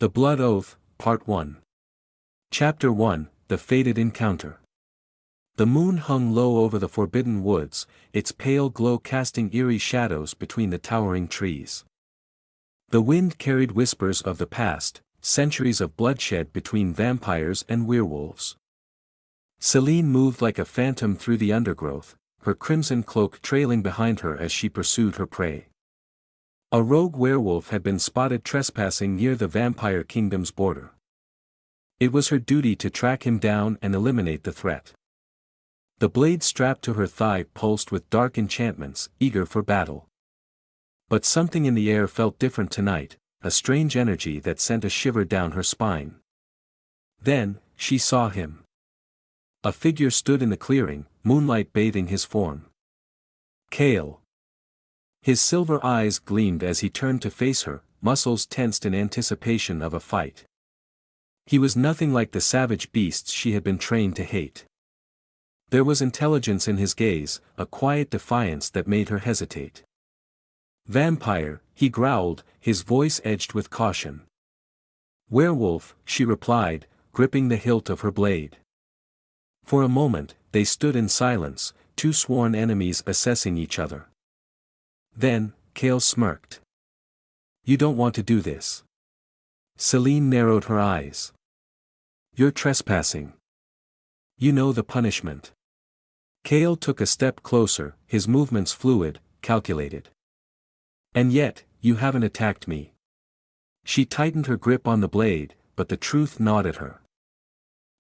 The Blood Oath, Part 1. Chapter 1, The Fated Encounter. The moon hung low over the forbidden woods, its pale glow casting eerie shadows between the towering trees. The wind carried whispers of the past, centuries of bloodshed between vampires and werewolves. Selene moved like a phantom through the undergrowth, her crimson cloak trailing behind her as she pursued her prey. A rogue werewolf had been spotted trespassing near the vampire kingdom's border. It was her duty to track him down and eliminate the threat. The blade strapped to her thigh pulsed with dark enchantments, eager for battle. But something in the air felt different tonight, a strange energy that sent a shiver down her spine. Then, she saw him. A figure stood in the clearing, moonlight bathing his form. Kael. His silver eyes gleamed as he turned to face her, muscles tensed in anticipation of a fight. He was nothing like the savage beasts she had been trained to hate. There was intelligence in his gaze, a quiet defiance that made her hesitate. "Vampire," he growled, his voice edged with caution. "Werewolf," she replied, gripping the hilt of her blade. For a moment, they stood in silence, two sworn enemies assessing each other. Then, Kael smirked. "You don't want to do this." Selene narrowed her eyes. "You're trespassing. You know the punishment." Kael took a step closer, his movements fluid, calculated. "And yet, you haven't attacked me." She tightened her grip on the blade, but the truth gnawed at her.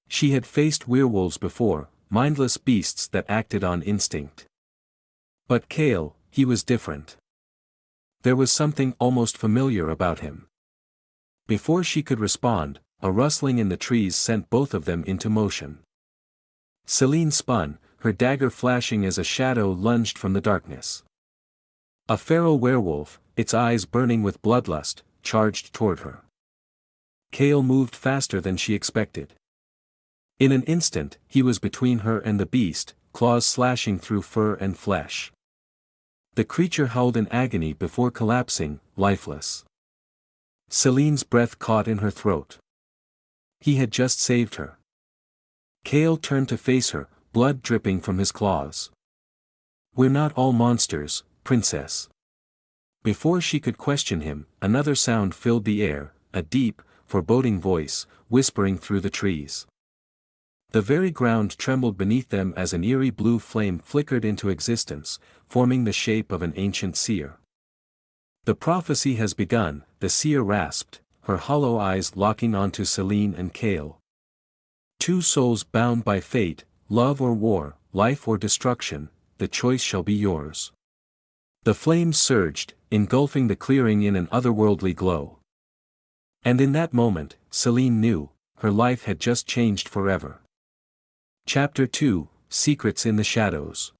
She had faced werewolves before, mindless beasts that acted on instinct. But Kael, he was different. There was something almost familiar about him. Before she could respond, a rustling in the trees sent both of them into motion. Selene spun, her dagger flashing as a shadow lunged from the darkness. A feral werewolf, its eyes burning with bloodlust, charged toward her. Kael moved faster than she expected. In an instant, he was between her and the beast, claws slashing through fur and flesh. The creature howled in agony before collapsing, lifeless. Selene's breath caught in her throat. He had just saved her. Kael turned to face her, blood dripping from his claws. "We're not all monsters, princess." Before she could question him, another sound filled the air, a deep, foreboding voice, whispering through the trees. The very ground trembled beneath them as an eerie blue flame flickered into existence, forming the shape of an ancient seer. "The prophecy has begun," the seer rasped, her hollow eyes locking onto Selene and Kael. "Two souls bound by fate, love or war, life or destruction, the choice shall be yours." The flames surged, engulfing the clearing in an otherworldly glow. And in that moment, Selene knew, her life had just changed forever. Chapter 2, Secrets in the Shadows.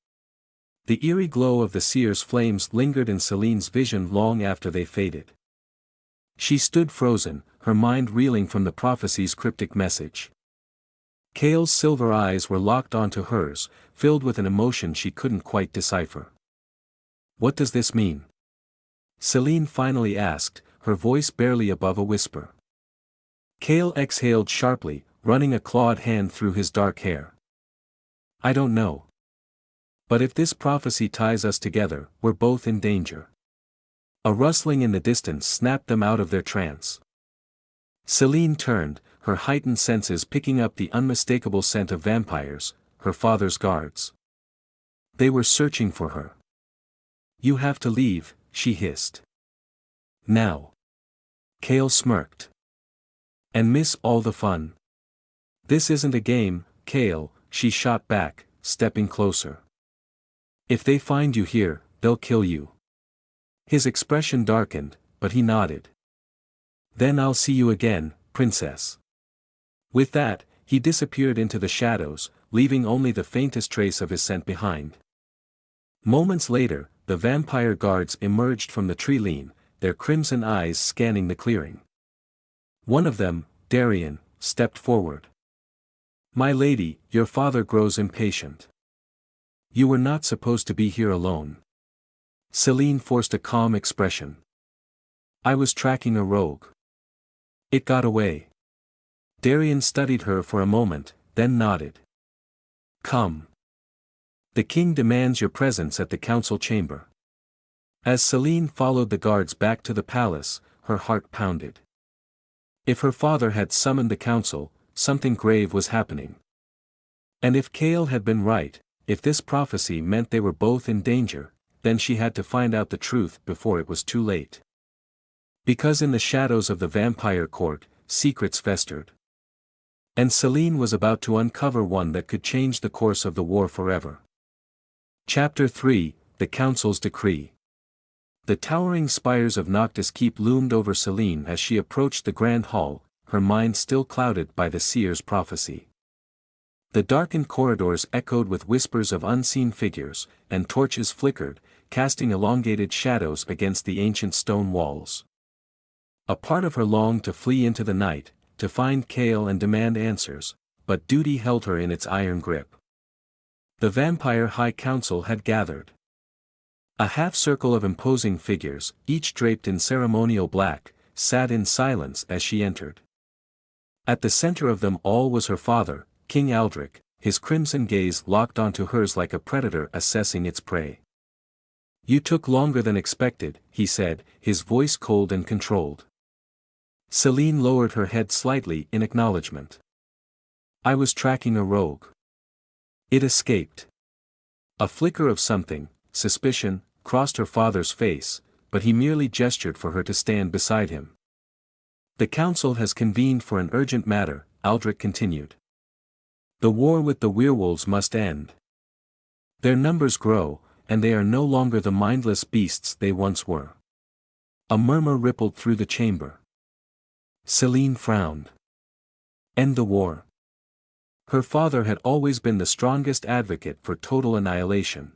The eerie glow of the seer's flames lingered in Selene's vision long after they faded. She stood frozen, her mind reeling from the prophecy's cryptic message. Kael's silver eyes were locked onto hers, filled with an emotion she couldn't quite decipher. "What does this mean?" Selene finally asked, her voice barely above a whisper. Kael exhaled sharply, running a clawed hand through his dark hair. "I don't know. But if this prophecy ties us together, we're both in danger." A rustling in the distance snapped them out of their trance. Selene turned, her heightened senses picking up the unmistakable scent of vampires, her father's guards. They were searching for her. "You have to leave," she hissed. "Now." Kael smirked. "And miss all the fun." "This isn't a game, Kael," she shot back, stepping closer. "If they find you here, they'll kill you." His expression darkened, but he nodded. "Then I'll see you again, princess." With that, he disappeared into the shadows, leaving only the faintest trace of his scent behind. Moments later, the vampire guards emerged from the tree-line, their crimson eyes scanning the clearing. One of them, Darian, stepped forward. "My lady, your father grows impatient. You were not supposed to be here alone." Selene forced a calm expression. "I was tracking a rogue." It got away. Darian studied her for a moment, then nodded. Come. The king demands your presence at the council chamber. As Selene followed the guards back to the palace, her heart pounded. If her father had summoned the council, something grave was happening. And if Kael had been right, if this prophecy meant they were both in danger, then she had to find out the truth before it was too late. Because in the shadows of the vampire court, secrets festered. And Selene was about to uncover one that could change the course of the war forever. Chapter 3, The Council's Decree. The towering spires of Noctis Keep loomed over Selene as she approached the grand hall, her mind still clouded by the seer's prophecy. The darkened corridors echoed with whispers of unseen figures, and torches flickered, casting elongated shadows against the ancient stone walls. A part of her longed to flee into the night, to find Kael and demand answers, but duty held her in its iron grip. The Vampire High Council had gathered. A half-circle of imposing figures, each draped in ceremonial black, sat in silence as she entered. At the center of them all was her father, King Aldrich, his crimson gaze locked onto hers like a predator assessing its prey. "You took longer than expected," he said, his voice cold and controlled. Selene lowered her head slightly in acknowledgement. "I was tracking a rogue. It escaped." A flicker of something, suspicion, crossed her father's face, but he merely gestured for her to stand beside him. "The council has convened for an urgent matter," Aldrich continued. "The war with the werewolves must end. Their numbers grow, and they are no longer the mindless beasts they once were." A murmur rippled through the chamber. Selene frowned. End the war. Her father had always been the strongest advocate for total annihilation.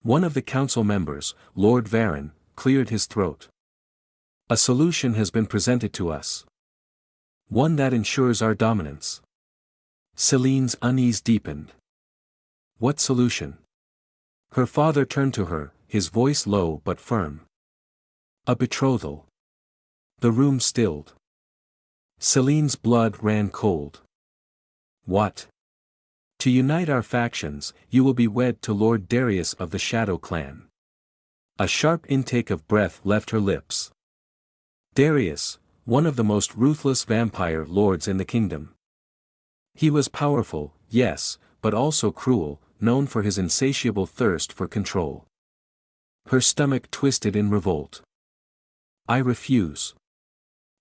One of the council members, Lord Varen, cleared his throat. "A solution has been presented to us. One that ensures our dominance." Selene's unease deepened. "What solution?" Her father turned to her, his voice low but firm. "A betrothal." The room stilled. Selene's blood ran cold. "What?" "To unite our factions, you will be wed to Lord Darius of the Shadow Clan." A sharp intake of breath left her lips. Darius, one of the most ruthless vampire lords in the kingdom. He was powerful, yes, but also cruel, known for his insatiable thirst for control. Her stomach twisted in revolt. "I refuse."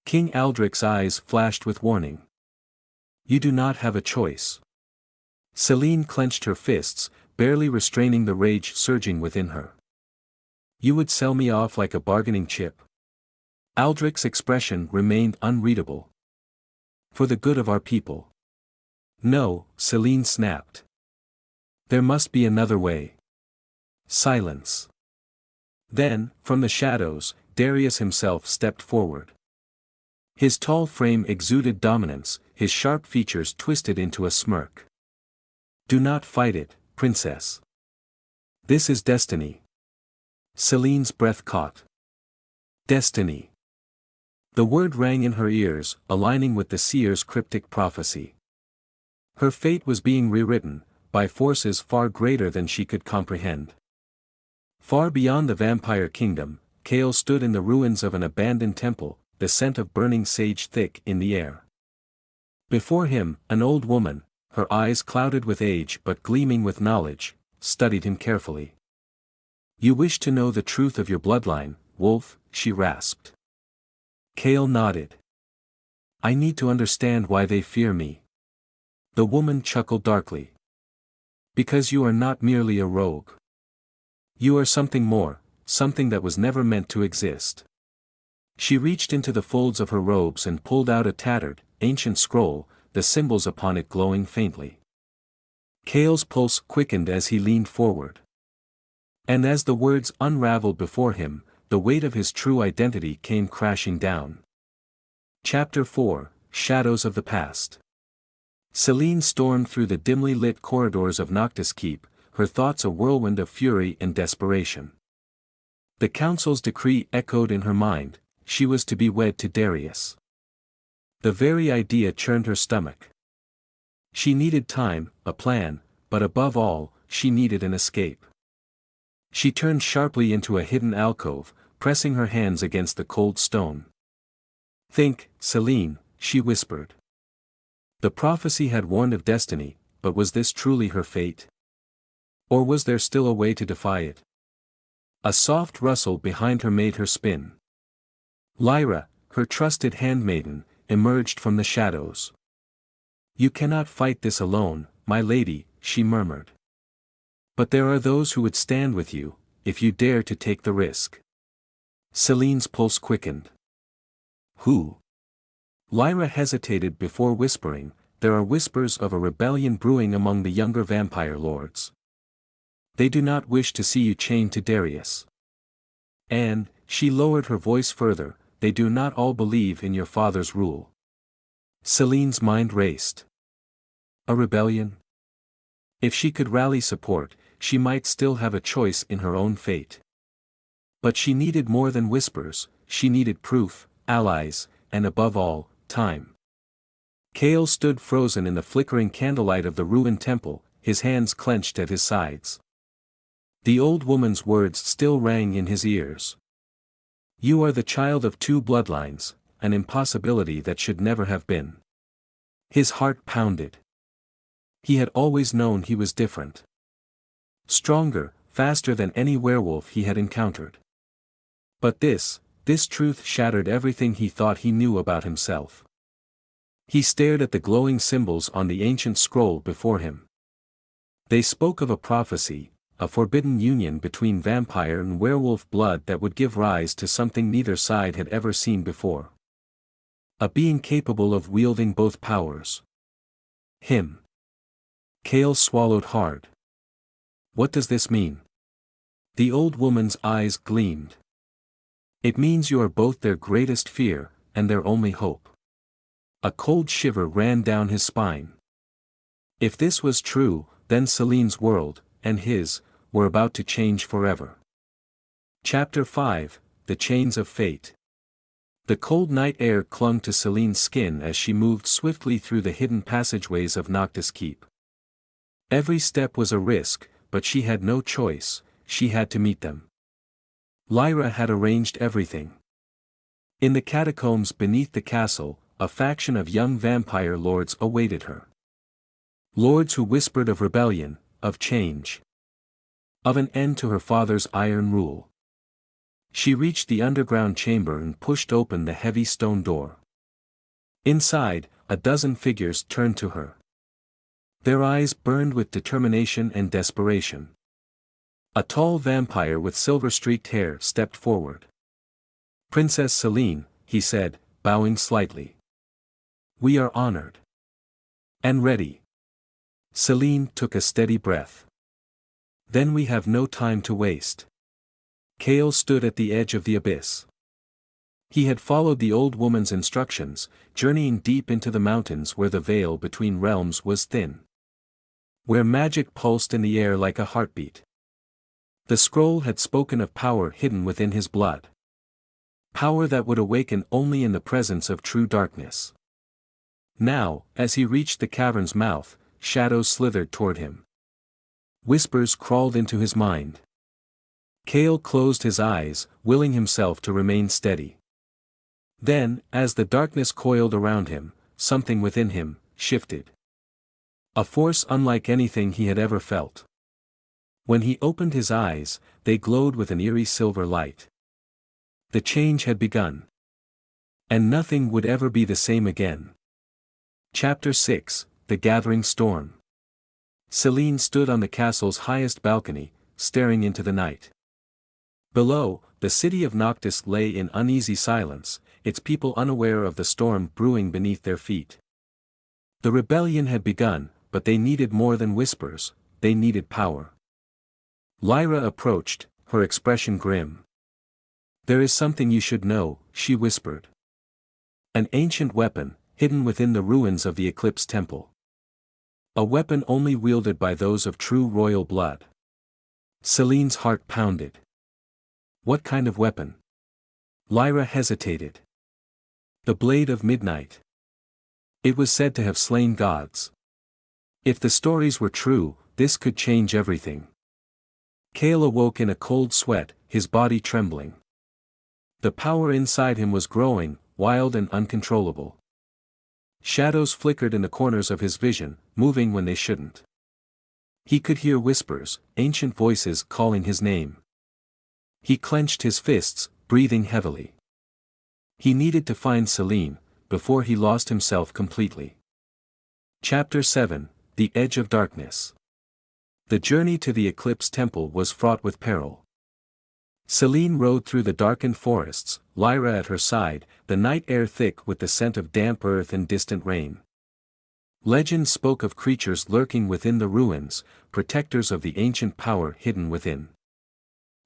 King Aldrich's eyes flashed with warning. "You do not have a choice." Selene clenched her fists, barely restraining the rage surging within her. "You would sell me off like a bargaining chip?" Aldrich's expression remained unreadable. "For the good of our people." "No," Selene snapped. "There must be another way." Silence. Then, from the shadows, Darius himself stepped forward. His tall frame exuded dominance, his sharp features twisted into a smirk. "Do not fight it, princess. This is destiny." Selene's breath caught. Destiny. The word rang in her ears, aligning with the seer's cryptic prophecy. Her fate was being rewritten, by forces far greater than she could comprehend. Far beyond the vampire kingdom, Kael stood in the ruins of an abandoned temple, the scent of burning sage thick in the air. Before him, an old woman, her eyes clouded with age but gleaming with knowledge, studied him carefully. "You wish to know the truth of your bloodline, wolf," she rasped. Kael nodded. "I need to understand why they fear me." The woman chuckled darkly. "Because you are not merely a rogue. You are something more, something that was never meant to exist." She reached into the folds of her robes and pulled out a tattered, ancient scroll, the symbols upon it glowing faintly. Kael's pulse quickened as he leaned forward. And as the words unraveled before him, the weight of his true identity came crashing down. Chapter 4, Shadows of the Past. Selene stormed through the dimly lit corridors of Noctis Keep, her thoughts a whirlwind of fury and desperation. The council's decree echoed in her mind: she was to be wed to Darius. The very idea churned her stomach. She needed time, a plan, but above all, she needed an escape. She turned sharply into a hidden alcove, pressing her hands against the cold stone. "Think, Selene," she whispered. The prophecy had warned of destiny, but was this truly her fate? Or was there still a way to defy it? A soft rustle behind her made her spin. Lyra, her trusted handmaiden, emerged from the shadows. "You cannot fight this alone, my lady," she murmured. "But there are those who would stand with you, if you dare to take the risk." Selene's pulse quickened. "Who?" Lyra hesitated before whispering. "There are whispers of a rebellion brewing among the younger vampire lords. They do not wish to see you chained to Darius. And," she lowered her voice further, "they do not all believe in your father's rule." Selene's mind raced. A rebellion? If she could rally support, she might still have a choice in her own fate. But she needed more than whispers, she needed proof, allies, and above all, time. Kael stood frozen in the flickering candlelight of the ruined temple, his hands clenched at his sides. The old woman's words still rang in his ears. "You are the child of two bloodlines, an impossibility that should never have been." His heart pounded. He had always known he was different. Stronger, faster than any werewolf he had encountered. But this truth shattered everything he thought he knew about himself. He stared at the glowing symbols on the ancient scroll before him. They spoke of a prophecy, a forbidden union between vampire and werewolf blood that would give rise to something neither side had ever seen before. A being capable of wielding both powers. Him. Kael swallowed hard. "What does this mean?" The old woman's eyes gleamed. "It means you are both their greatest fear, and their only hope." A cold shiver ran down his spine. If this was true, then Selene's world, and his, were about to change forever. Chapter 5, The Chains of Fate. The cold night air clung to Selene's skin as she moved swiftly through the hidden passageways of Noctis Keep. Every step was a risk, but she had no choice, she had to meet them. Lyra had arranged everything. In the catacombs beneath the castle, a faction of young vampire lords awaited her. Lords who whispered of rebellion, of change. Of an end to her father's iron rule. She reached the underground chamber and pushed open the heavy stone door. Inside, a dozen figures turned to her. Their eyes burned with determination and desperation. A tall vampire with silver-streaked hair stepped forward. "Princess Selene," he said, bowing slightly. "We are honored. And ready." Selene took a steady breath. "Then we have no time to waste." Kael stood at the edge of the abyss. He had followed the old woman's instructions, journeying deep into the mountains where the veil between realms was thin. Where magic pulsed in the air like a heartbeat. The scroll had spoken of power hidden within his blood. Power that would awaken only in the presence of true darkness. Now, as he reached the cavern's mouth, shadows slithered toward him. Whispers crawled into his mind. Kael closed his eyes, willing himself to remain steady. Then, as the darkness coiled around him, something within him shifted. A force unlike anything he had ever felt. When he opened his eyes, they glowed with an eerie silver light. The change had begun. And nothing would ever be the same again. Chapter 6, The Gathering Storm. Selene stood on the castle's highest balcony, staring into the night. Below, the city of Noctis lay in uneasy silence, its people unaware of the storm brewing beneath their feet. The rebellion had begun, but they needed more than whispers, they needed power. Lyra approached, her expression grim. "There is something you should know," she whispered. "An ancient weapon, hidden within the ruins of the Eclipse Temple. A weapon only wielded by those of true royal blood." Selene's heart pounded. What kind of weapon? Lyra hesitated. "The Blade of Midnight." It was said to have slain gods. If the stories were true, this could change everything. Kael awoke in a cold sweat, his body trembling. The power inside him was growing, wild and uncontrollable. Shadows flickered in the corners of his vision, moving when they shouldn't. He could hear whispers, ancient voices calling his name. He clenched his fists, breathing heavily. He needed to find Selene, before he lost himself completely. Chapter 7, The Edge of Darkness. The journey to the Eclipse Temple was fraught with peril. Selene rode through the darkened forests, Lyra at her side, the night air thick with the scent of damp earth and distant rain. Legend spoke of creatures lurking within the ruins, protectors of the ancient power hidden within.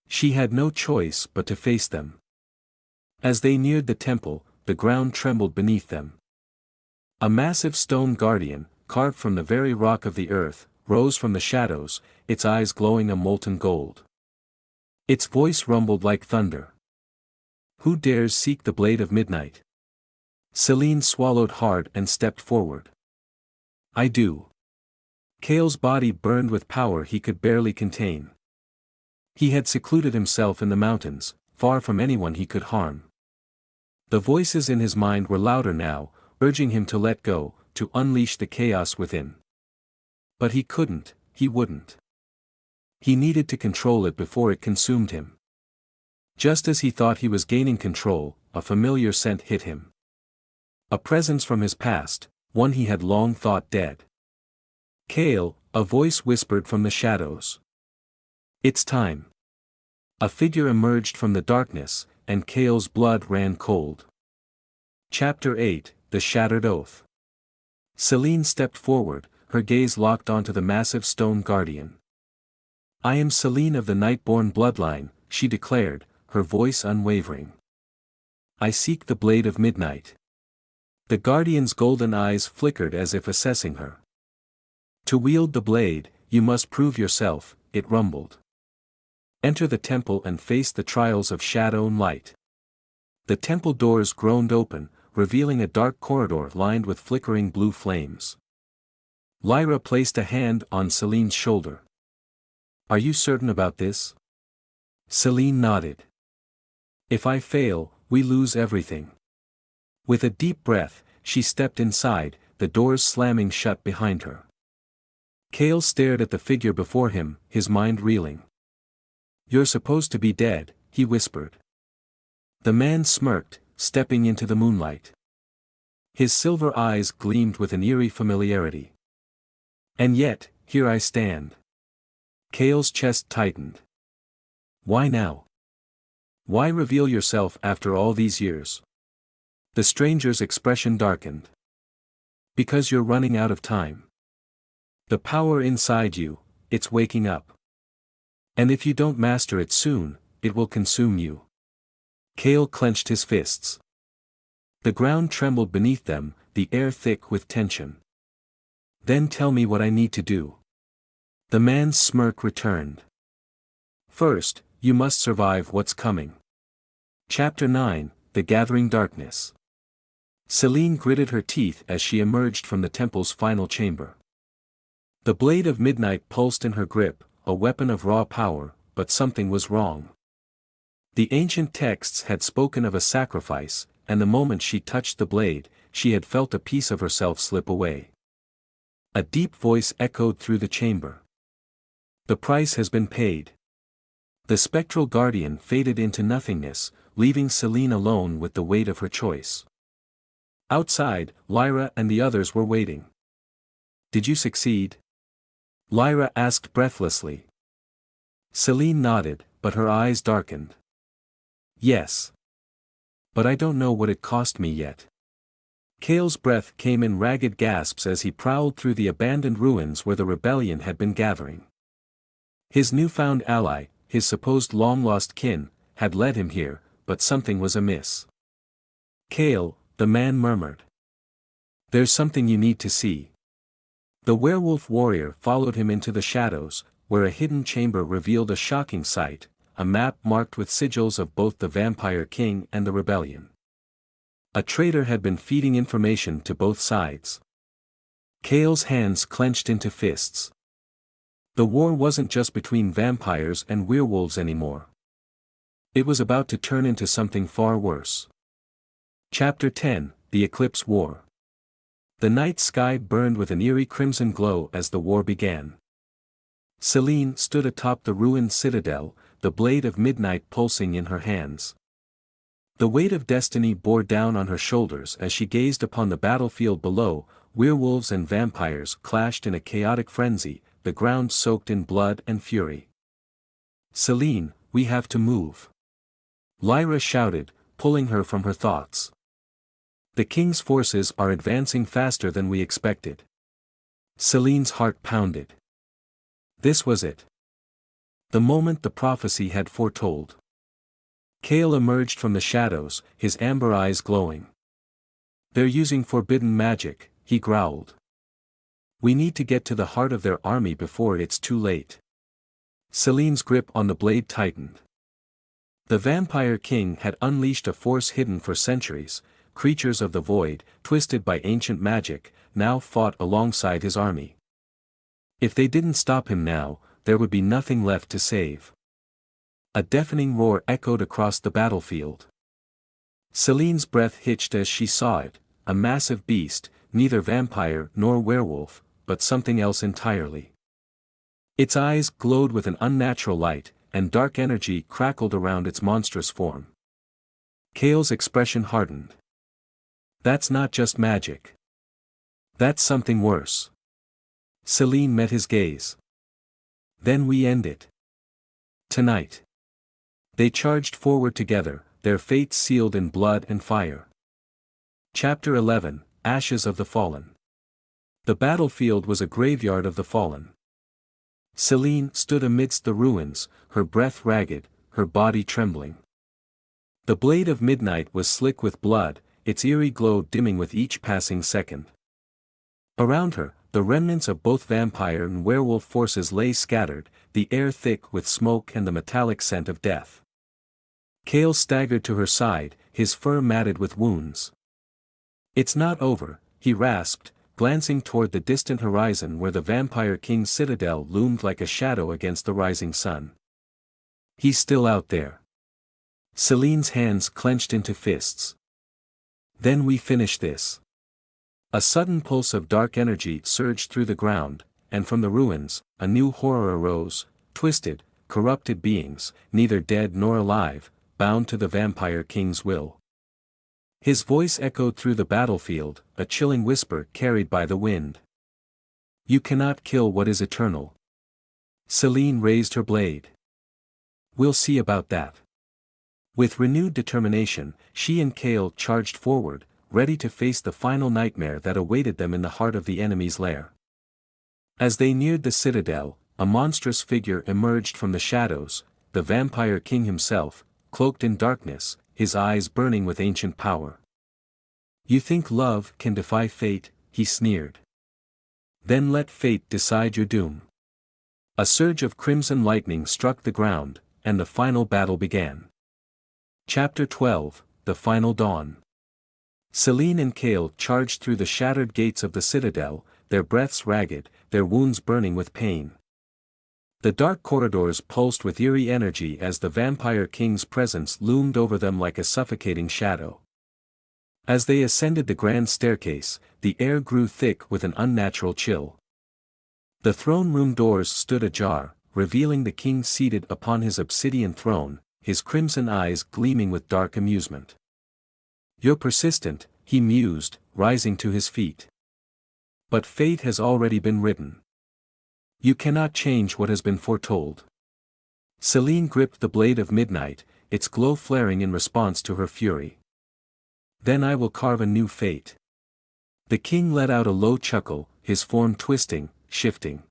She had no choice but to face them. As they neared the temple, the ground trembled beneath them. A massive stone guardian, carved from the very rock of the earth, rose from the shadows, its eyes glowing a molten gold. Its voice rumbled like thunder. "Who dares seek the blade of midnight?" Selene swallowed hard and stepped forward. "I do." Kael's body burned with power he could barely contain. He had secluded himself in the mountains, far from anyone he could harm. The voices in his mind were louder now, urging him to let go, to unleash the chaos within. But he couldn't, he wouldn't. He needed to control it before it consumed him. Just as he thought he was gaining control, a familiar scent hit him. A presence from his past, one he had long thought dead. "Kael," a voice whispered from the shadows. "It's time." A figure emerged from the darkness, and Kael's blood ran cold. Chapter 8, The Shattered Oath. Selene stepped forward, her gaze locked onto the massive stone guardian. "I am Selene of the Nightborn bloodline," she declared, her voice unwavering. "I seek the blade of midnight." The guardian's golden eyes flickered as if assessing her. "To wield the blade, you must prove yourself," it rumbled. "Enter the temple and face the trials of shadow and light." The temple doors groaned open, revealing a dark corridor lined with flickering blue flames. Lyra placed a hand on Selene's shoulder. "Are you certain about this?" Selene nodded. "If I fail, we lose everything." With a deep breath, she stepped inside, the doors slamming shut behind her. Kael stared at the figure before him, his mind reeling. "You're supposed to be dead," he whispered. The man smirked, stepping into the moonlight. His silver eyes gleamed with an eerie familiarity. "And yet, here I stand." Kael's chest tightened. "Why now? Why reveal yourself after all these years?" The stranger's expression darkened. "Because you're running out of time. The power inside you, it's waking up. And if you don't master it soon, it will consume you." Kael clenched his fists. The ground trembled beneath them, the air thick with tension. "Then tell me what I need to do." The man's smirk returned. "First, you must survive what's coming." Chapter 9, The Gathering Darkness. Selene gritted her teeth as she emerged from the temple's final chamber. The blade of midnight pulsed in her grip, a weapon of raw power, but something was wrong. The ancient texts had spoken of a sacrifice, and the moment she touched the blade, she had felt a piece of herself slip away. A deep voice echoed through the chamber. "The price has been paid." The spectral guardian faded into nothingness, leaving Selene alone with the weight of her choice. Outside, Lyra and the others were waiting. "Did you succeed?" Lyra asked breathlessly. Selene nodded, but her eyes darkened. "Yes. But I don't know what it cost me yet." Kael's breath came in ragged gasps as he prowled through the abandoned ruins where the rebellion had been gathering. His newfound ally, his supposed long-lost kin, had led him here, but something was amiss. "Kael," the man murmured. "There's something you need to see." The Werewolf Warrior followed him into the shadows, where a hidden chamber revealed a shocking sight, a map marked with sigils of both the Vampire King and the rebellion. A traitor had been feeding information to both sides. Kael's hands clenched into fists. The war wasn't just between vampires and werewolves anymore. It was about to turn into something far worse. Chapter 10, The Eclipse War. The night sky burned with an eerie crimson glow as the war began. Selene stood atop the ruined citadel, the blade of midnight pulsing in her hands. The weight of destiny bore down on her shoulders as she gazed upon the battlefield below. Werewolves and vampires clashed in a chaotic frenzy, the ground soaked in blood and fury. "Selene, we have to move," Lyra shouted, pulling her from her thoughts. "The king's forces are advancing faster than we expected." Selene's heart pounded. This was it. The moment the prophecy had foretold. Kael emerged from the shadows, his amber eyes glowing. "They're using forbidden magic," he growled. "We need to get to the heart of their army before it's too late." Selene's grip on the blade tightened. The Vampire King had unleashed a force hidden for centuries. Creatures of the void, twisted by ancient magic, now fought alongside his army. If they didn't stop him now, there would be nothing left to save. A deafening roar echoed across the battlefield. Selene's breath hitched as she saw it, a massive beast, neither vampire nor werewolf, but something else entirely. Its eyes glowed with an unnatural light, and dark energy crackled around its monstrous form. Kael's expression hardened. "That's not just magic. That's something worse." Selene met his gaze. "Then we end it. Tonight." They charged forward together, their fates sealed in blood and fire. Chapter 11, Ashes of the Fallen. The battlefield was a graveyard of the fallen. Selene stood amidst the ruins, her breath ragged, her body trembling. The blade of midnight was slick with blood, its eerie glow dimming with each passing second. Around her, the remnants of both vampire and werewolf forces lay scattered, the air thick with smoke and the metallic scent of death. Kael staggered to her side, his fur matted with wounds. "It's not over," he rasped, glancing toward the distant horizon where the Vampire King's citadel loomed like a shadow against the rising sun. "He's still out there." Selene's hands clenched into fists. "Then we finish this." A sudden pulse of dark energy surged through the ground, and from the ruins, a new horror arose, twisted, corrupted beings, neither dead nor alive, bound to the Vampire King's will. His voice echoed through the battlefield, a chilling whisper carried by the wind. "You cannot kill what is eternal." Selene raised her blade. "We'll see about that." With renewed determination, she and Kael charged forward, ready to face the final nightmare that awaited them in the heart of the enemy's lair. As they neared the citadel, a monstrous figure emerged from the shadows, the Vampire King himself, cloaked in darkness, his eyes burning with ancient power. "You think love can defy fate?" he sneered. "Then let fate decide your doom." A surge of crimson lightning struck the ground, and the final battle began. Chapter 12, The Final Dawn. Selene and Kael charged through the shattered gates of the citadel, their breaths ragged, their wounds burning with pain. The dark corridors pulsed with eerie energy as the Vampire King's presence loomed over them like a suffocating shadow. As they ascended the grand staircase, the air grew thick with an unnatural chill. The throne room doors stood ajar, revealing the king seated upon his obsidian throne, his crimson eyes gleaming with dark amusement. "You're persistent," he mused, rising to his feet. "But fate has already been written. You cannot change what has been foretold." Selene gripped the blade of midnight, its glow flaring in response to her fury. "Then I will carve a new fate." The king let out a low chuckle, his form twisting, shifting.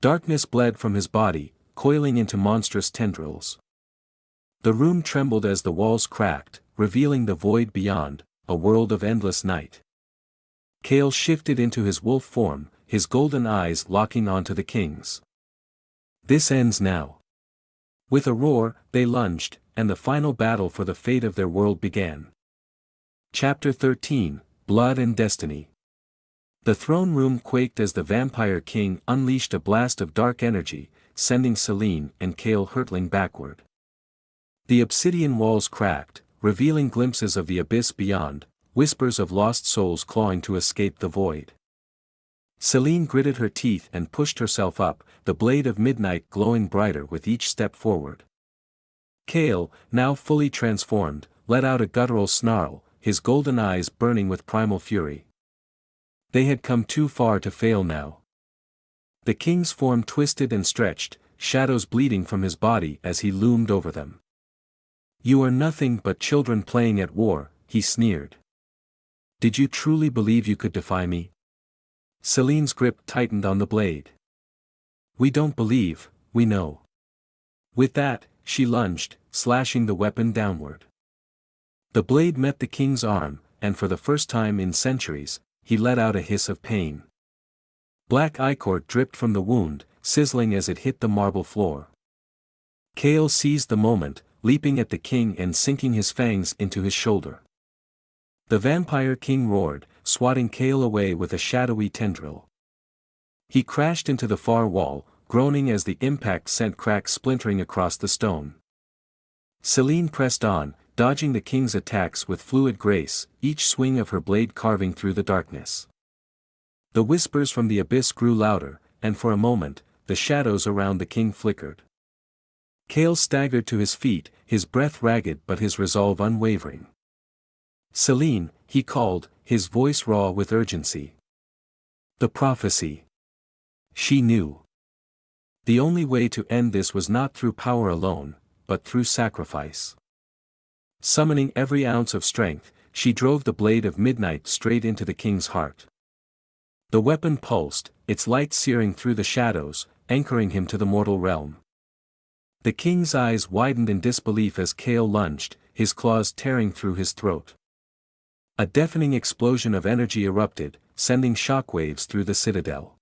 Darkness bled from his body, coiling into monstrous tendrils. The room trembled as the walls cracked, revealing the void beyond, a world of endless night. Kael shifted into his wolf form, his golden eyes locking onto the king's. "This ends now." With a roar, they lunged, and the final battle for the fate of their world began. Chapter 13, Blood and Destiny. The throne room quaked as the vampire king unleashed a blast of dark energy, sending Selene and Kael hurtling backward. The obsidian walls cracked, revealing glimpses of the abyss beyond, whispers of lost souls clawing to escape the void. Selene gritted her teeth and pushed herself up, the blade of midnight glowing brighter with each step forward. Kael, now fully transformed, let out a guttural snarl, his golden eyes burning with primal fury. They had come too far to fail now. The king's form twisted and stretched, shadows bleeding from his body as he loomed over them. "You are nothing but children playing at war," he sneered. "Did you truly believe you could defy me?" Selene's grip tightened on the blade. "We don't believe, we know." With that, she lunged, slashing the weapon downward. The blade met the king's arm, and for the first time in centuries, he let out a hiss of pain. Black ichor dripped from the wound, sizzling as it hit the marble floor. Kael seized the moment, leaping at the king and sinking his fangs into his shoulder. The vampire king roared, swatting Kael away with a shadowy tendril. He crashed into the far wall, groaning as the impact sent cracks splintering across the stone. Selene pressed on, dodging the king's attacks with fluid grace, each swing of her blade carving through the darkness. The whispers from the abyss grew louder, and for a moment, the shadows around the king flickered. Kael staggered to his feet, his breath ragged but his resolve unwavering. "Selene," he called, his voice raw with urgency. The prophecy. She knew. The only way to end this was not through power alone, but through sacrifice. Summoning every ounce of strength, she drove the blade of midnight straight into the king's heart. The weapon pulsed, its light searing through the shadows, anchoring him to the mortal realm. The king's eyes widened in disbelief as Kael lunged, his claws tearing through his throat. A deafening explosion of energy erupted, sending shockwaves through the citadel.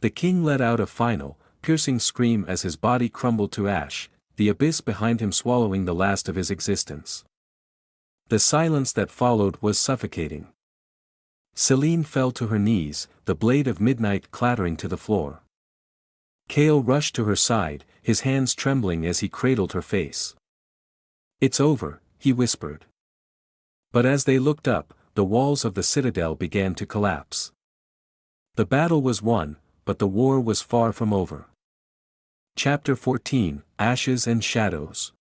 The king let out a final, piercing scream as his body crumbled to ash, the abyss behind him swallowing the last of his existence. The silence that followed was suffocating. Selene fell to her knees, the blade of midnight clattering to the floor. Kael rushed to her side, his hands trembling as he cradled her face. "It's over," he whispered. But as they looked up, the walls of the citadel began to collapse. The battle was won, but the war was far from over. Chapter 14, Ashes and Shadows.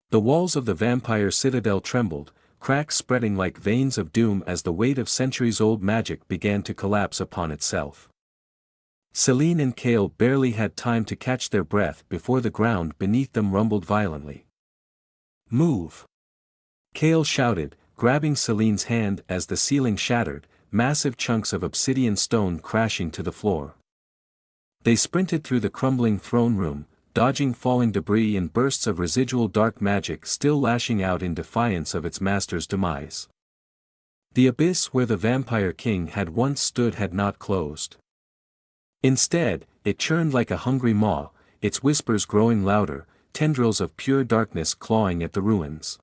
The walls of the vampire citadel trembled, cracks spreading like veins of doom as the weight of centuries-old magic began to collapse upon itself. Selene and Kael barely had time to catch their breath before the ground beneath them rumbled violently. "Move!" Kael shouted, grabbing Selene's hand as the ceiling shattered, massive chunks of obsidian stone crashing to the floor. They sprinted through the crumbling throne room, dodging falling debris and bursts of residual dark magic still lashing out in defiance of its master's demise. The abyss where the vampire king had once stood had not closed. Instead, it churned like a hungry maw, its whispers growing louder, tendrils of pure darkness clawing at the ruins.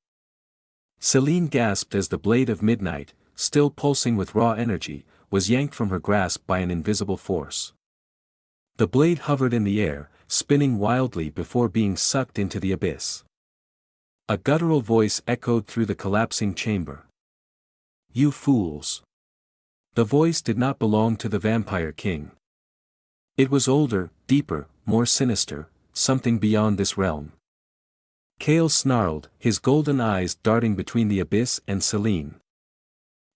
Selene gasped as the blade of midnight, still pulsing with raw energy, was yanked from her grasp by an invisible force. The blade hovered in the air, spinning wildly before being sucked into the abyss. A guttural voice echoed through the collapsing chamber. "You fools!" The voice did not belong to the vampire king. It was older, deeper, more sinister, something beyond this realm. Kael snarled, his golden eyes darting between the abyss and Selene.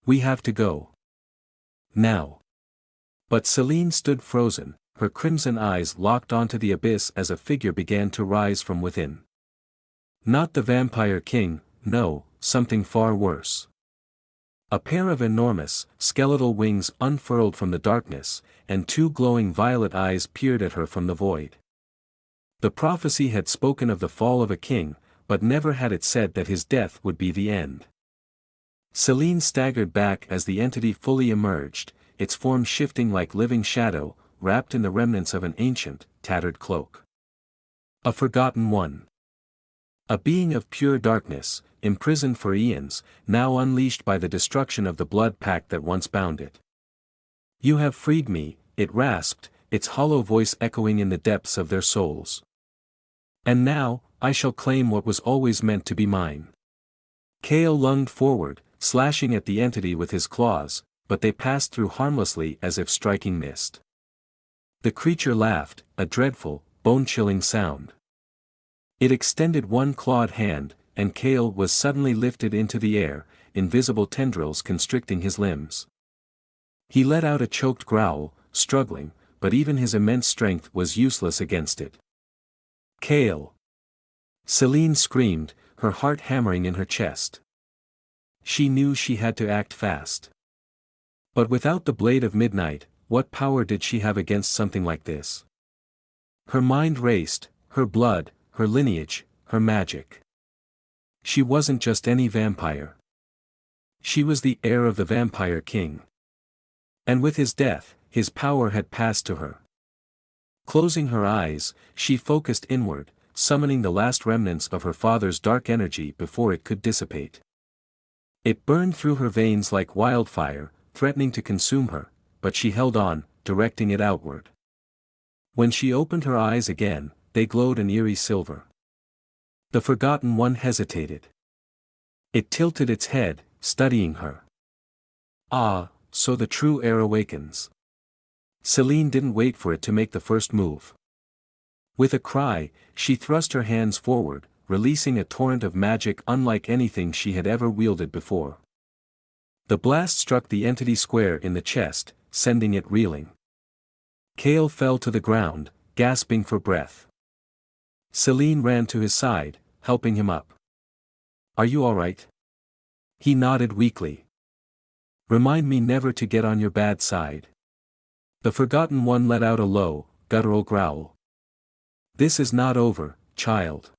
"We have to go. Now." But Selene stood frozen, her crimson eyes locked onto the abyss as a figure began to rise from within. Not the vampire king, no, something far worse. A pair of enormous, skeletal wings unfurled from the darkness, and two glowing violet eyes peered at her from the void. The prophecy had spoken of the fall of a king, but never had it said that his death would be the end. Selene staggered back as the entity fully emerged, its form shifting like living shadow, wrapped in the remnants of an ancient, tattered cloak. A forgotten one. A being of pure darkness, imprisoned for eons, now unleashed by the destruction of the blood pact that once bound it. "You have freed me," it rasped, its hollow voice echoing in the depths of their souls. "And now, I shall claim what was always meant to be mine." Kael lunged forward, slashing at the entity with his claws, but they passed through harmlessly as if striking mist. The creature laughed, a dreadful, bone-chilling sound. It extended one clawed hand, and Kael was suddenly lifted into the air, invisible tendrils constricting his limbs. He let out a choked growl, struggling, but even his immense strength was useless against it. "Kael!" Selene screamed, her heart hammering in her chest. She knew she had to act fast. But without the blade of midnight, what power did she have against something like this? Her mind raced, her blood, her lineage, her magic. She wasn't just any vampire. She was the heir of the Vampire King. And with his death, his power had passed to her. Closing her eyes, she focused inward, summoning the last remnants of her father's dark energy before it could dissipate. It burned through her veins like wildfire, threatening to consume her, but she held on, directing it outward. When she opened her eyes again, they glowed an eerie silver. The Forgotten One hesitated. It tilted its head, studying her. "Ah, so the true heir awakens." Selene didn't wait for it to make the first move. With a cry, she thrust her hands forward, releasing a torrent of magic unlike anything she had ever wielded before. The blast struck the entity square in the chest, sending it reeling. Kael fell to the ground, gasping for breath. Selene ran to his side, helping him up. "Are you all right?" He nodded weakly. "Remind me never to get on your bad side." The Forgotten One let out a low, guttural growl. "This is not over, child.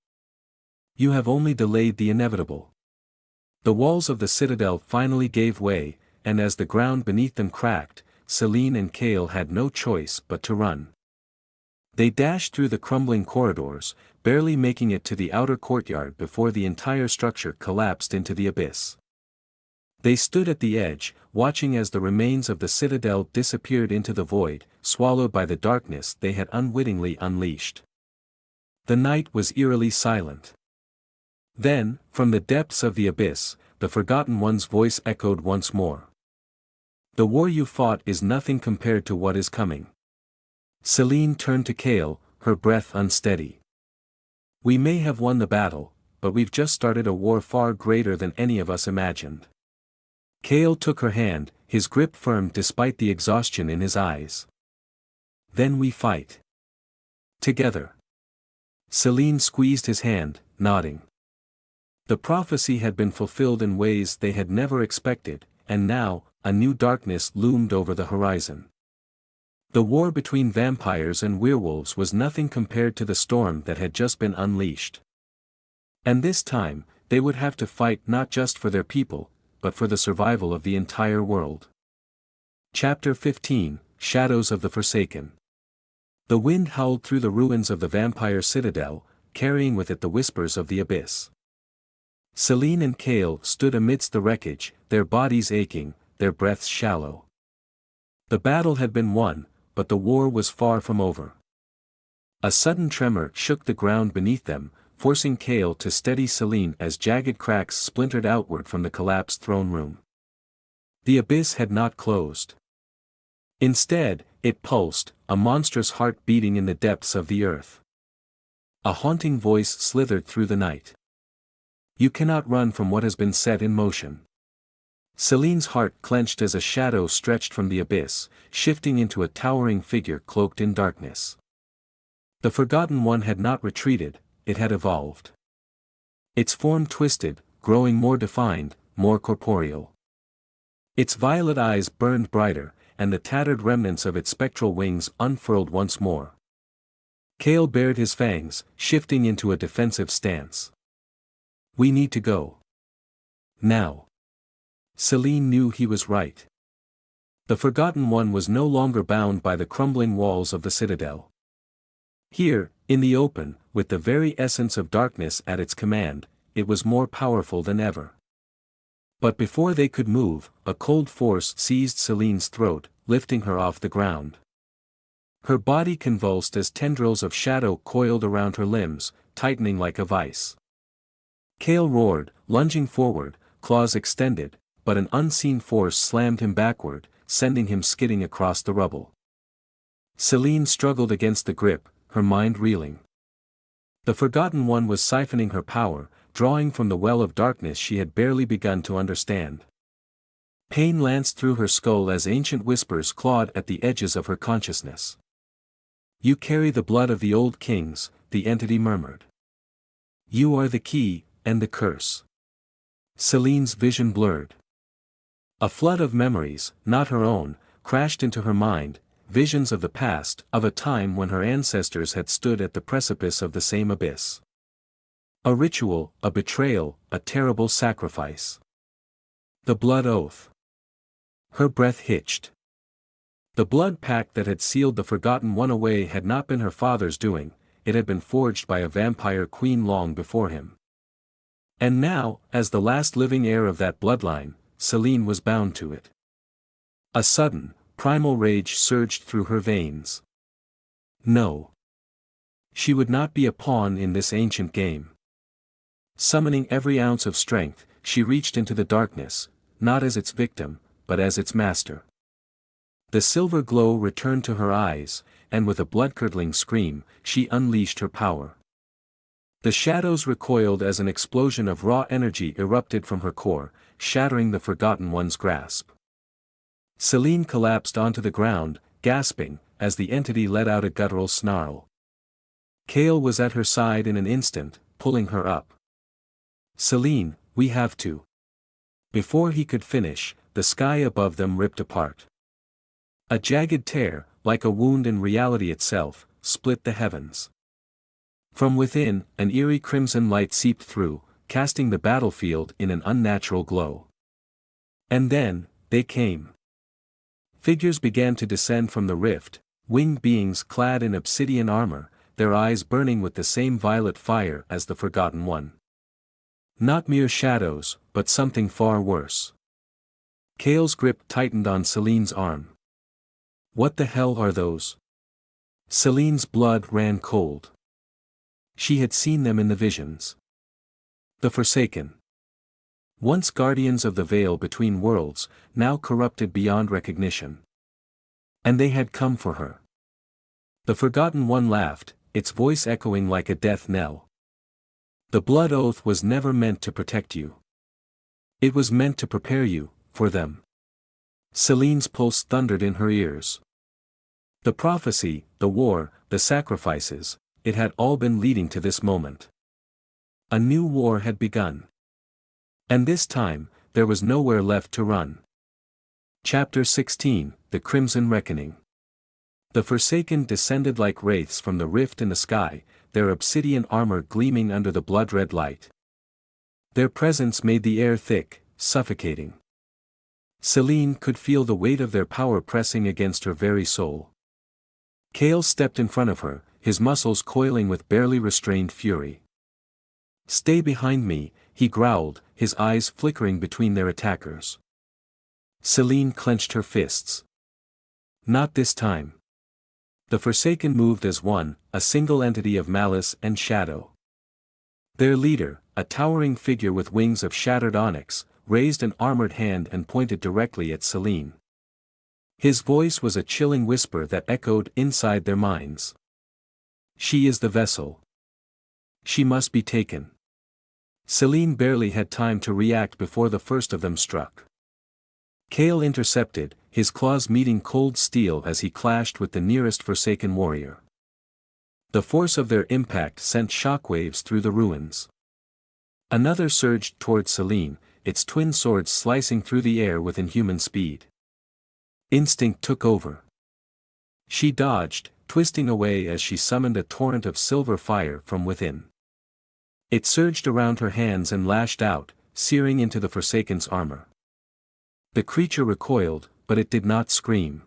You have only delayed the inevitable." The walls of the citadel finally gave way, and as the ground beneath them cracked, Selene and Kael had no choice but to run. They dashed through the crumbling corridors, barely making it to the outer courtyard before the entire structure collapsed into the abyss. They stood at the edge, watching as the remains of the citadel disappeared into the void, swallowed by the darkness they had unwittingly unleashed. The night was eerily silent. Then, from the depths of the abyss, the Forgotten One's voice echoed once more. "The war you fought is nothing compared to what is coming." Selene turned to Kael, her breath unsteady. "We may have won the battle, but we've just started a war far greater than any of us imagined." Kael took her hand, his grip firm despite the exhaustion in his eyes. "Then we fight. Together." Selene squeezed his hand, nodding. The prophecy had been fulfilled in ways they had never expected, and now, a new darkness loomed over the horizon. The war between vampires and werewolves was nothing compared to the storm that had just been unleashed. And this time, they would have to fight not just for their people, but for the survival of the entire world. Chapter 15, Shadows of the Forsaken. The wind howled through the ruins of the vampire citadel, carrying with it the whispers of the abyss. Selene and Kael stood amidst the wreckage, their bodies aching, their breaths shallow. The battle had been won, but the war was far from over. A sudden tremor shook the ground beneath them, forcing Kael to steady Selene as jagged cracks splintered outward from the collapsed throne room. The abyss had not closed. Instead, it pulsed, a monstrous heart beating in the depths of the earth. A haunting voice slithered through the night. "You cannot run from what has been set in motion." Selene's heart clenched as a shadow stretched from the abyss, shifting into a towering figure cloaked in darkness. The Forgotten One had not retreated, it had evolved. Its form twisted, growing more defined, more corporeal. Its violet eyes burned brighter, and the tattered remnants of its spectral wings unfurled once more. Kael bared his fangs, shifting into a defensive stance. "We need to go. Now." Selene knew he was right. The Forgotten One was no longer bound by the crumbling walls of the citadel. Here, in the open, with the very essence of darkness at its command, it was more powerful than ever. But before they could move, a cold force seized Selene's throat, lifting her off the ground. Her body convulsed as tendrils of shadow coiled around her limbs, tightening like a vice. Kael roared, lunging forward, claws extended, but an unseen force slammed him backward, sending him skidding across the rubble. Selene struggled against the grip, her mind reeling. The Forgotten One was siphoning her power, drawing from the well of darkness she had barely begun to understand. Pain lanced through her skull as ancient whispers clawed at the edges of her consciousness. "You carry the blood of the old kings," the entity murmured. "You are the key, and the curse." Selene's vision blurred. A flood of memories, not her own, crashed into her mind, visions of the past, of a time when her ancestors had stood at the precipice of the same abyss. A ritual, a betrayal, a terrible sacrifice. The blood oath. Her breath hitched. The blood pact that had sealed the Forgotten One away had not been her father's doing, it had been forged by a vampire queen long before him. And now, as the last living heir of that bloodline, Selene was bound to it. A sudden, primal rage surged through her veins. No. She would not be a pawn in this ancient game. Summoning every ounce of strength, she reached into the darkness, not as its victim, but as its master. The silver glow returned to her eyes, and with a blood-curdling scream, she unleashed her power. The shadows recoiled as an explosion of raw energy erupted from her core, shattering the Forgotten One's grasp. Selene collapsed onto the ground, gasping, as the entity let out a guttural snarl. Kael was at her side in an instant, pulling her up. "Selene, we have to." Before he could finish, the sky above them ripped apart. A jagged tear, like a wound in reality itself, split the heavens. From within, an eerie crimson light seeped through, casting the battlefield in an unnatural glow. And then, they came. Figures began to descend from the rift, winged beings clad in obsidian armor, their eyes burning with the same violet fire as the Forgotten One. Not mere shadows, but something far worse. Kael's grip tightened on Selene's arm. "What the hell are those?" Selene's blood ran cold. She had seen them in the visions. The Forsaken. Once guardians of the veil between worlds, now corrupted beyond recognition. And they had come for her. The Forgotten One laughed, its voice echoing like a death knell. "The blood oath was never meant to protect you. It was meant to prepare you, for them." Selene's pulse thundered in her ears. The prophecy, the war, the sacrifices, it had all been leading to this moment. A new war had begun. And this time, there was nowhere left to run. Chapter 16, The Crimson Reckoning. The Forsaken descended like wraiths from the rift in the sky, their obsidian armor gleaming under the blood-red light. Their presence made the air thick, suffocating. Selene could feel the weight of their power pressing against her very soul. Kael stepped in front of her, his muscles coiling with barely restrained fury. "Stay behind me," he growled, his eyes flickering between their attackers. Selene clenched her fists. Not this time. The Forsaken moved as one, a single entity of malice and shadow. Their leader, a towering figure with wings of shattered onyx, raised an armored hand and pointed directly at Selene. His voice was a chilling whisper that echoed inside their minds. "She is the vessel. She must be taken." Selene barely had time to react before the first of them struck. Kael intercepted, his claws meeting cold steel as he clashed with the nearest Forsaken warrior. The force of their impact sent shockwaves through the ruins. Another surged toward Selene, its twin swords slicing through the air with inhuman speed. Instinct took over. She dodged, twisting away as she summoned a torrent of silver fire from within. It surged around her hands and lashed out, searing into the Forsaken's armor. The creature recoiled, but it did not scream.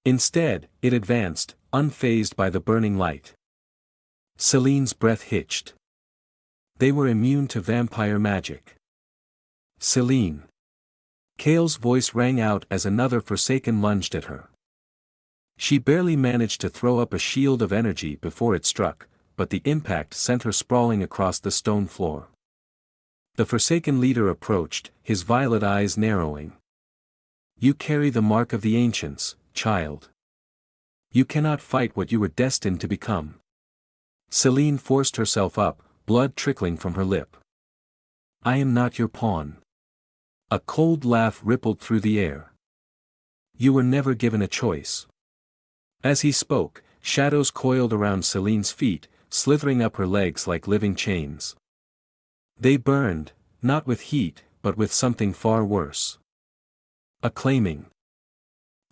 Instead, it advanced, unfazed by the burning light. Selene's breath hitched. They were immune to vampire magic. Selene. Kael's voice rang out as another Forsaken lunged at her. She barely managed to throw up a shield of energy before it struck, but the impact sent her sprawling across the stone floor. The Forsaken leader approached, his violet eyes narrowing. You carry the mark of the ancients, child. You cannot fight what you were destined to become. Selene forced herself up, blood trickling from her lip. I am not your pawn. A cold laugh rippled through the air. You were never given a choice. As he spoke, shadows coiled around Selene's feet, slithering up her legs like living chains. They burned, not with heat, but with something far worse. Acclaiming.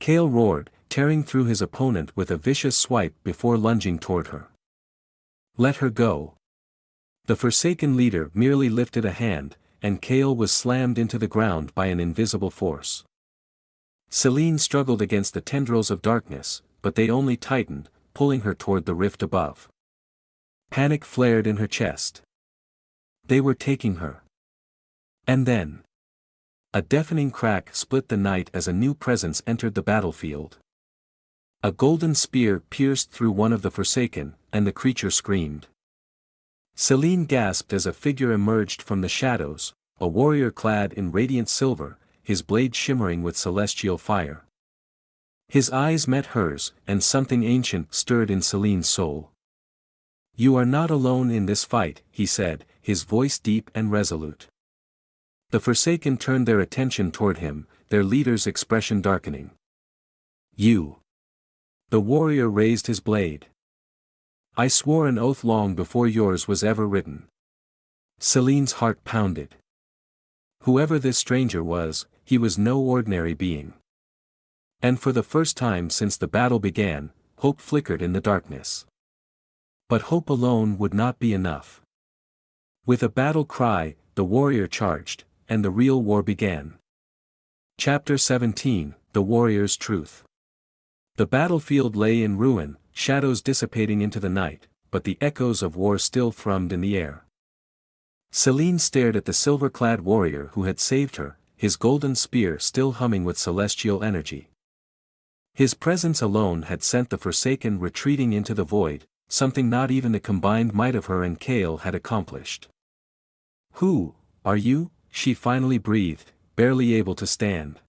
Kael roared, tearing through his opponent with a vicious swipe before lunging toward her. Let her go. The Forsaken leader merely lifted a hand, and Kael was slammed into the ground by an invisible force. Selene struggled against the tendrils of darkness, but they only tightened, pulling her toward the rift above. Panic flared in her chest. They were taking her. And then, a deafening crack split the night as a new presence entered the battlefield. A golden spear pierced through one of the Forsaken, and the creature screamed. Selene gasped as a figure emerged from the shadows, a warrior clad in radiant silver, his blade shimmering with celestial fire. His eyes met hers, and something ancient stirred in Selene's soul. You are not alone in this fight, he said, his voice deep and resolute. The Forsaken turned their attention toward him, their leader's expression darkening. You. The warrior raised his blade. I swore an oath long before yours was ever written. Selene's heart pounded. Whoever this stranger was, he was no ordinary being. And for the first time since the battle began, hope flickered in the darkness. But hope alone would not be enough. With a battle cry, the warrior charged, and the real war began. Chapter 17, The Warrior's Truth. The battlefield lay in ruin, shadows dissipating into the night, but the echoes of war still thrummed in the air. Selene stared at the silver-clad warrior who had saved her, his golden spear still humming with celestial energy. His presence alone had sent the Forsaken retreating into the void, something not even the combined might of her and Kael had accomplished. Who are you? She finally breathed, barely able to stand.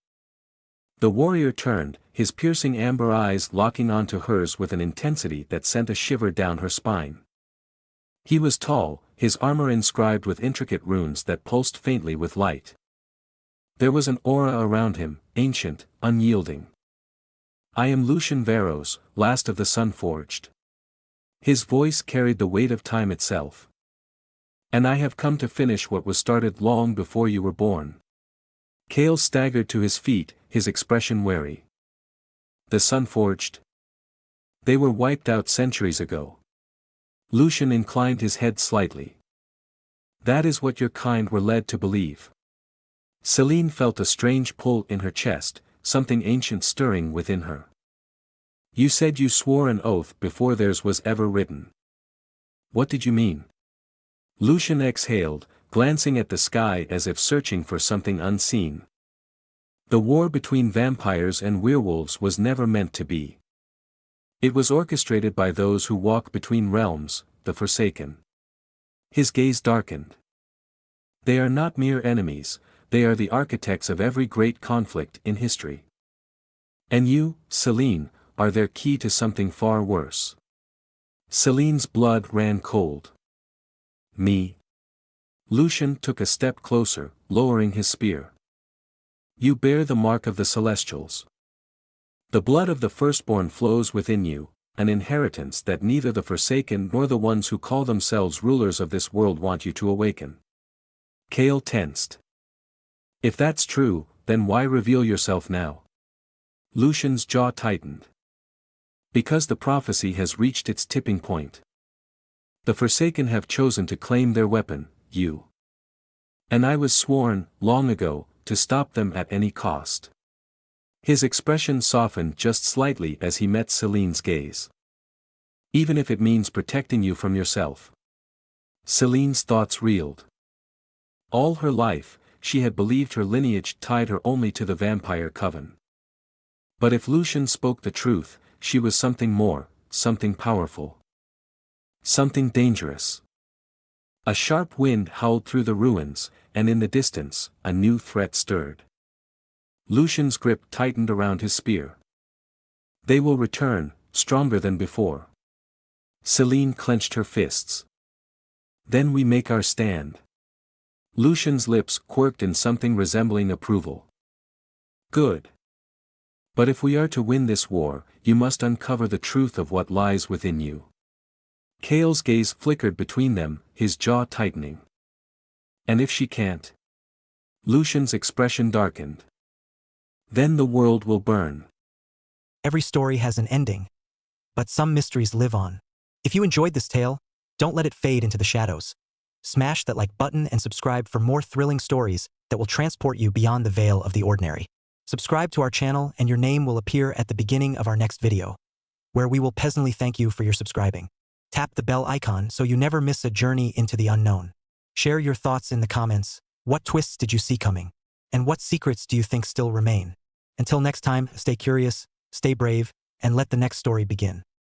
The warrior turned, his piercing amber eyes locking onto hers with an intensity that sent a shiver down her spine. He was tall, his armor inscribed with intricate runes that pulsed faintly with light. There was an aura around him, ancient, unyielding. I am Lucian Varos, last of the Sun-Forged. His voice carried the weight of time itself. And I have come to finish what was started long before you were born. Kael staggered to his feet, his expression wary. The Sun-Forged? They were wiped out centuries ago. Lucian inclined his head slightly. That is what your kind were led to believe. Selene felt a strange pull in her chest, something ancient stirring within her. You said you swore an oath before theirs was ever written. What did you mean? Lucian exhaled, glancing at the sky as if searching for something unseen. The war between vampires and werewolves was never meant to be. It was orchestrated by those who walk between realms, the Forsaken. His gaze darkened. They are not mere enemies, they are the architects of every great conflict in history. And you, Selene, are their key to something far worse. Selene's blood ran cold. Me? Lucian took a step closer, lowering his spear. You bear the mark of the Celestials. The blood of the firstborn flows within you, an inheritance that neither the Forsaken nor the ones who call themselves rulers of this world want you to awaken. Kael tensed. If that's true, then why reveal yourself now? Lucian's jaw tightened. Because the prophecy has reached its tipping point. The Forsaken have chosen to claim their weapon, you. And I was sworn, long ago, to stop them at any cost. His expression softened just slightly as he met Selene's gaze. Even if it means protecting you from yourself. Selene's thoughts reeled. All her life, she had believed her lineage tied her only to the vampire coven. But if Lucian spoke the truth, she was something more, something powerful. Something dangerous. A sharp wind howled through the ruins, and in the distance, a new threat stirred. Lucian's grip tightened around his spear. They will return, stronger than before. Selene clenched her fists. Then we make our stand. Lucian's lips quirked in something resembling approval. Good. But if we are to win this war, you must uncover the truth of what lies within you. Kael's gaze flickered between them, his jaw tightening. And if she can't? Lucian's expression darkened. Then the world will burn. Every story has an ending. But some mysteries live on. If you enjoyed this tale, don't let it fade into the shadows. Smash that like button and subscribe for more thrilling stories that will transport you beyond the veil of the ordinary. Subscribe to our channel and your name will appear at the beginning of our next video, where we will pleasantly thank you for your subscribing. Tap the bell icon so you never miss a journey into the unknown. Share your thoughts in the comments. What twists did you see coming? And what secrets do you think still remain? Until next time, stay curious, stay brave, and let the next story begin.